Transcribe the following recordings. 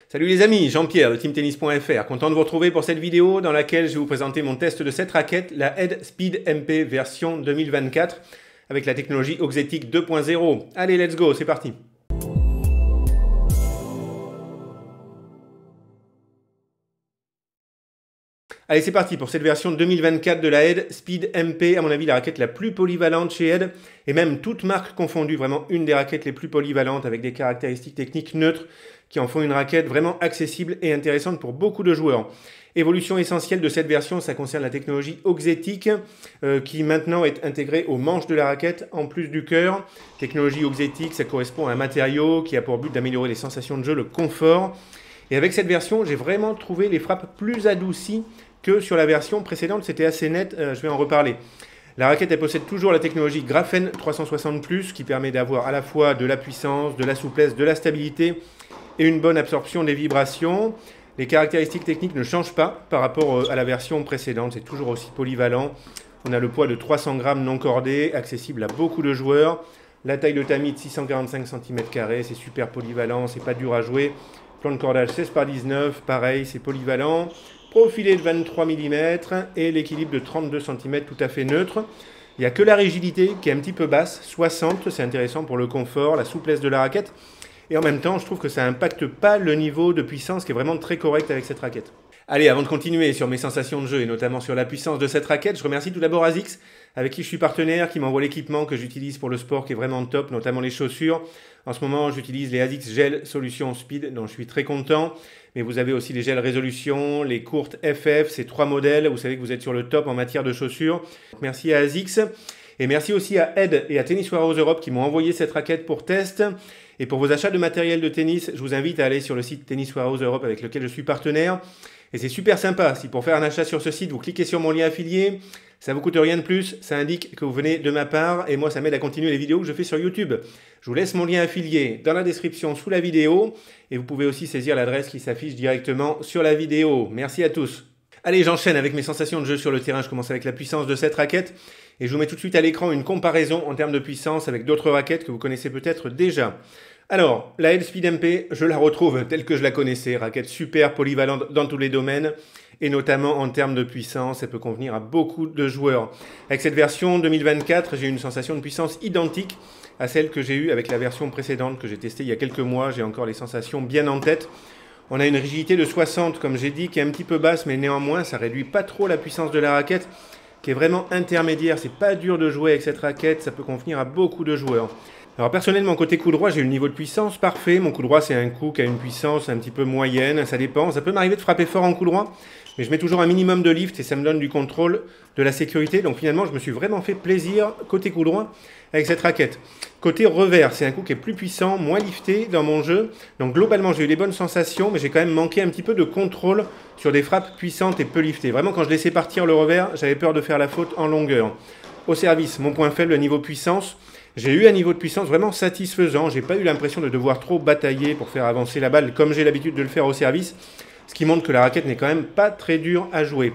Salut les amis, Jean-Pierre de teamtennis.fr, content de vous retrouver pour cette vidéo dans laquelle je vais vous présenter mon test de cette raquette, la Head Speed MP version 2024 avec la technologie Auxetic 2.0. Allez, let's go, c'est parti. Allez, c'est parti pour cette version 2024 de la Head Speed MP, à mon avis la raquette la plus polyvalente chez Head, et même toutes marques confondues, vraiment une des raquettes les plus polyvalentes avec des caractéristiques techniques neutres qui en font une raquette vraiment accessible et intéressante pour beaucoup de joueurs. Évolution essentielle de cette version, ça concerne la technologie Auxetic qui maintenant est intégrée au manche de la raquette en plus du cœur. Technologie Auxetic, ça correspond à un matériau qui a pour but d'améliorer les sensations de jeu, le confort. Et avec cette version, j'ai vraiment trouvé les frappes plus adoucies que sur la version précédente, c'était assez net, je vais en reparler. La raquette, elle possède toujours la technologie Graphene 360+, qui permet d'avoir à la fois de la puissance, de la souplesse, de la stabilité et une bonne absorption des vibrations. Les caractéristiques techniques ne changent pas par rapport à la version précédente, c'est toujours aussi polyvalent. On a le poids de 300 grammes non cordé, accessible à beaucoup de joueurs. La taille de tamis de 645 cm², c'est super polyvalent, c'est pas dur à jouer. Plan de cordage 16×19, pareil, c'est polyvalent. Profilé de 23 mm et l'équilibre de 32 cm tout à fait neutre. Il n'y a que la rigidité qui est un petit peu basse, 60, c'est intéressant pour le confort, la souplesse de la raquette. Et en même temps, je trouve que ça n'impacte pas le niveau de puissance qui est vraiment très correct avec cette raquette. Allez, avant de continuer sur mes sensations de jeu et notamment sur la puissance de cette raquette, je remercie tout d'abord ASICS, avec qui je suis partenaire, qui m'envoie l'équipement que j'utilise pour le sport qui est vraiment top, notamment les chaussures. En ce moment, j'utilise les ASICS Gel Solution Speed, dont je suis très content. Mais vous avez aussi les gels résolution, les courtes FF, ces trois modèles. Vous savez que vous êtes sur le top en matière de chaussures. Merci à ASICS. Et merci aussi à Head et à Tennis Warehouse Europe qui m'ont envoyé cette raquette pour test. Et pour vos achats de matériel de tennis, je vous invite à aller sur le site Tennis Warehouse Europe avec lequel je suis partenaire. Et c'est super sympa, si pour faire un achat sur ce site, vous cliquez sur mon lien affilié, ça ne vous coûte rien de plus, ça indique que vous venez de ma part et moi ça m'aide à continuer les vidéos que je fais sur YouTube. Je vous laisse mon lien affilié dans la description sous la vidéo et vous pouvez aussi saisir l'adresse qui s'affiche directement sur la vidéo. Merci à tous. Allez, j'enchaîne avec mes sensations de jeu sur le terrain, je commence avec la puissance de cette raquette et je vous mets tout de suite à l'écran une comparaison en termes de puissance avec d'autres raquettes que vous connaissez peut-être déjà. Alors, la Head Speed MP, je la retrouve telle que je la connaissais, raquette super polyvalente dans tous les domaines, et notamment en termes de puissance, elle peut convenir à beaucoup de joueurs. Avec cette version 2024, j'ai une sensation de puissance identique à celle que j'ai eue avec la version précédente que j'ai testée il y a quelques mois, j'ai encore les sensations bien en tête. On a une rigidité de 60, comme j'ai dit, qui est un petit peu basse, mais néanmoins, ça réduit pas trop la puissance de la raquette, qui est vraiment intermédiaire. C'est pas dur de jouer avec cette raquette, ça peut convenir à beaucoup de joueurs. Alors personnellement, côté coup droit, j'ai eu le niveau de puissance parfait. Mon coup droit, c'est un coup qui a une puissance un petit peu moyenne, ça dépend. Ça peut m'arriver de frapper fort en coup droit, mais je mets toujours un minimum de lift et ça me donne du contrôle, de la sécurité. Donc finalement, je me suis vraiment fait plaisir côté coup droit avec cette raquette. Côté revers, c'est un coup qui est plus puissant, moins lifté dans mon jeu. Donc globalement, j'ai eu des bonnes sensations, mais j'ai quand même manqué un petit peu de contrôle sur des frappes puissantes et peu liftées. Vraiment, quand je laissais partir le revers, j'avais peur de faire la faute en longueur. Au service, mon point faible, le niveau puissance. J'ai eu un niveau de puissance vraiment satisfaisant. J'ai pas eu l'impression de devoir trop batailler pour faire avancer la balle comme j'ai l'habitude de le faire au service. Ce qui montre que la raquette n'est quand même pas très dure à jouer.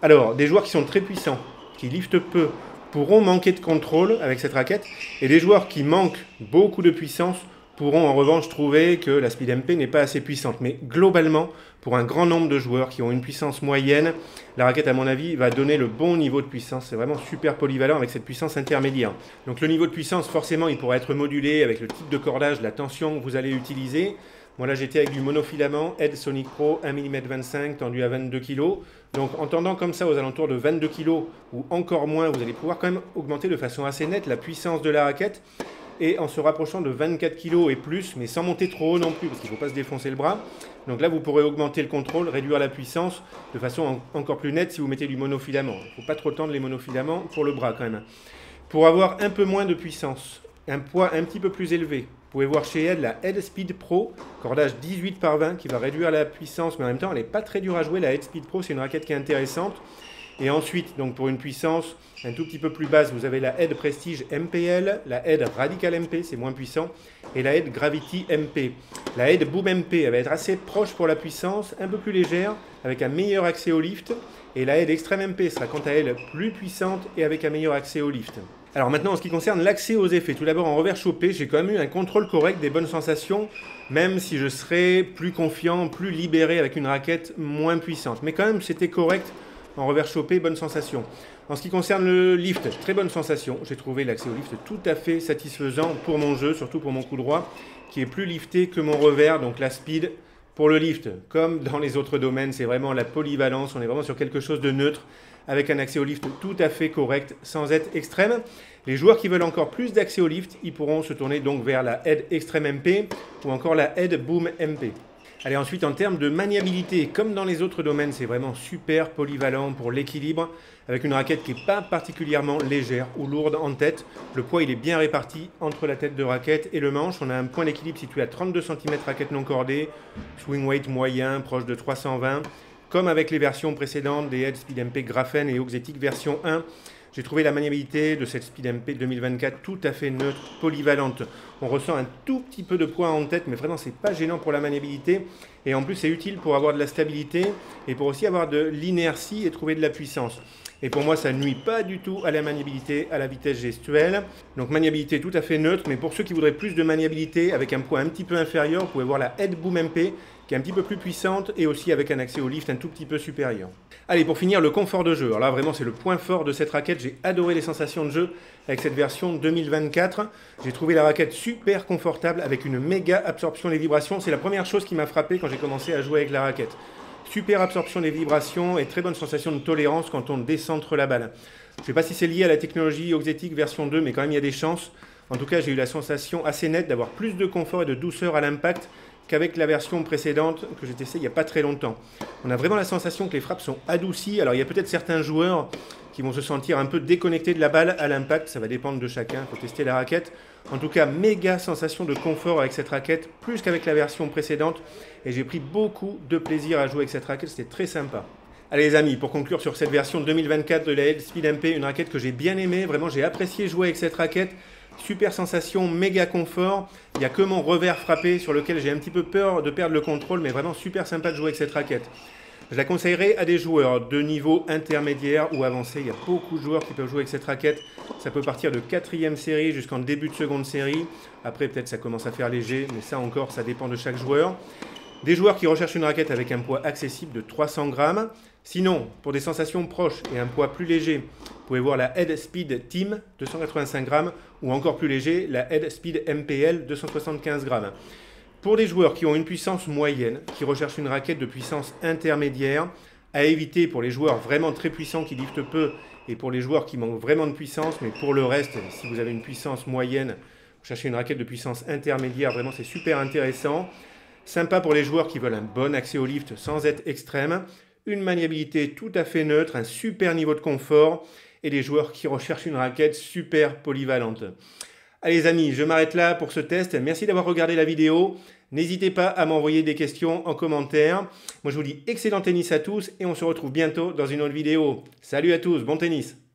Alors, des joueurs qui sont très puissants, qui liftent peu, pourront manquer de contrôle avec cette raquette. Et des joueurs qui manquent beaucoup de puissance pourront en revanche trouver que la Speed MP n'est pas assez puissante. Mais globalement, pour un grand nombre de joueurs qui ont une puissance moyenne, la raquette, à mon avis, va donner le bon niveau de puissance. C'est vraiment super polyvalent avec cette puissance intermédiaire. Donc le niveau de puissance, forcément, il pourra être modulé avec le type de cordage, la tension que vous allez utiliser. Moi là, j'étais avec du monofilament Head Sonic Pro 1,25 mm tendu à 22 kg. Donc en tendant comme ça aux alentours de 22 kg ou encore moins, vous allez pouvoir quand même augmenter de façon assez nette la puissance de la raquette. Et en se rapprochant de 24 kg et plus, mais sans monter trop haut non plus, parce qu'il ne faut pas se défoncer le bras. Donc là, vous pourrez augmenter le contrôle, réduire la puissance de façon encore plus nette si vous mettez du monofilament. Il ne faut pas trop tendre les monofilaments pour le bras quand même. Pour avoir un peu moins de puissance, un poids un petit peu plus élevé, vous pouvez voir chez Head la Head Speed Pro, cordage 18/20 qui va réduire la puissance, mais en même temps, elle n'est pas très dure à jouer. La Head Speed Pro, c'est une raquette qui est intéressante. Et ensuite, donc pour une puissance un tout petit peu plus basse, vous avez la Head Prestige MPL, la Head Radical MP, c'est moins puissant, et la Head Gravity MP. La Head Boom MP, elle va être assez proche pour la puissance, un peu plus légère, avec un meilleur accès au lift, et la Head Extreme MP sera quant à elle plus puissante et avec un meilleur accès au lift. Alors maintenant, en ce qui concerne l'accès aux effets, tout d'abord en revers chopé, j'ai quand même eu un contrôle correct des bonnes sensations, même si je serais plus confiant, plus libéré avec une raquette moins puissante. Mais quand même, c'était correct en revers chopé, bonne sensation. En ce qui concerne le lift, très bonne sensation. J'ai trouvé l'accès au lift tout à fait satisfaisant pour mon jeu, surtout pour mon coup droit, qui est plus lifté que mon revers, donc la speed. Pour le lift, comme dans les autres domaines, c'est vraiment la polyvalence, on est vraiment sur quelque chose de neutre, avec un accès au lift tout à fait correct, sans être extrême. Les joueurs qui veulent encore plus d'accès au lift, ils pourront se tourner donc vers la Head Extreme MP ou encore la Head Boom MP. Allez, ensuite, en termes de maniabilité, comme dans les autres domaines, c'est vraiment super polyvalent pour l'équilibre, avec une raquette qui n'est pas particulièrement légère ou lourde en tête. Le poids, il est bien réparti entre la tête de raquette et le manche. On a un point d'équilibre situé à 32 cm raquette non cordée, swing weight moyen, proche de 320, comme avec les versions précédentes des Head Speed MP Graphene et Oxetic version 1. J'ai trouvé la maniabilité de cette Speed MP 2024 tout à fait neutre, polyvalente. On ressent un tout petit peu de poids en tête, mais vraiment c'est pas gênant pour la maniabilité. Et en plus c'est utile pour avoir de la stabilité et pour aussi avoir de l'inertie et trouver de la puissance. Et pour moi ça ne nuit pas du tout à la maniabilité, à la vitesse gestuelle. Donc maniabilité tout à fait neutre, mais pour ceux qui voudraient plus de maniabilité avec un poids un petit peu inférieur, vous pouvez voir la Head Boom MP qui est un petit peu plus puissante et aussi avec un accès au lift un tout petit peu supérieur. Allez, pour finir, le confort de jeu. Alors là, vraiment, c'est le point fort de cette raquette. J'ai adoré les sensations de jeu avec cette version 2024. J'ai trouvé la raquette super confortable avec une méga absorption des vibrations. C'est la première chose qui m'a frappé quand j'ai commencé à jouer avec la raquette. Super absorption des vibrations et très bonne sensation de tolérance quand on décentre la balle. Je ne sais pas si c'est lié à la technologie Oxetic version 2, mais quand même, il y a des chances. En tout cas, j'ai eu la sensation assez nette d'avoir plus de confort et de douceur à l'impact qu'avec la version précédente que j'ai testée il n'y a pas très longtemps. On a vraiment la sensation que les frappes sont adoucies. Alors il y a peut-être certains joueurs qui vont se sentir un peu déconnectés de la balle à l'impact, ça va dépendre de chacun, il faut tester la raquette. En tout cas, méga sensation de confort avec cette raquette, plus qu'avec la version précédente, et j'ai pris beaucoup de plaisir à jouer avec cette raquette, c'était très sympa. Allez les amis, pour conclure sur cette version 2024 de la Head Speed MP, une raquette que j'ai bien aimée, vraiment j'ai apprécié jouer avec cette raquette. Super sensation, méga confort. Il n'y a que mon revers frappé sur lequel j'ai un petit peu peur de perdre le contrôle, mais vraiment super sympa de jouer avec cette raquette. Je la conseillerais à des joueurs de niveau intermédiaire ou avancé. Il y a beaucoup de joueurs qui peuvent jouer avec cette raquette. Ça peut partir de 4e série jusqu'en début de seconde série. Après, peut-être ça commence à faire léger, mais ça encore, ça dépend de chaque joueur. Des joueurs qui recherchent une raquette avec un poids accessible de 300 grammes. Sinon, pour des sensations proches et un poids plus léger, vous pouvez voir la Head Speed Team 285 grammes ou encore plus léger, la Head Speed MPL 275 grammes. Pour des joueurs qui ont une puissance moyenne, qui recherchent une raquette de puissance intermédiaire, à éviter pour les joueurs vraiment très puissants qui liftent peu et pour les joueurs qui manquent vraiment de puissance, mais pour le reste, si vous avez une puissance moyenne, vous cherchez une raquette de puissance intermédiaire, vraiment c'est super intéressant. Sympa pour les joueurs qui veulent un bon accès au lift sans être extrême, une maniabilité tout à fait neutre, un super niveau de confort et des joueurs qui recherchent une raquette super polyvalente. Allez les amis, je m'arrête là pour ce test. Merci d'avoir regardé la vidéo. N'hésitez pas à m'envoyer des questions en commentaire. Moi je vous dis excellent tennis à tous et on se retrouve bientôt dans une autre vidéo. Salut à tous, bon tennis!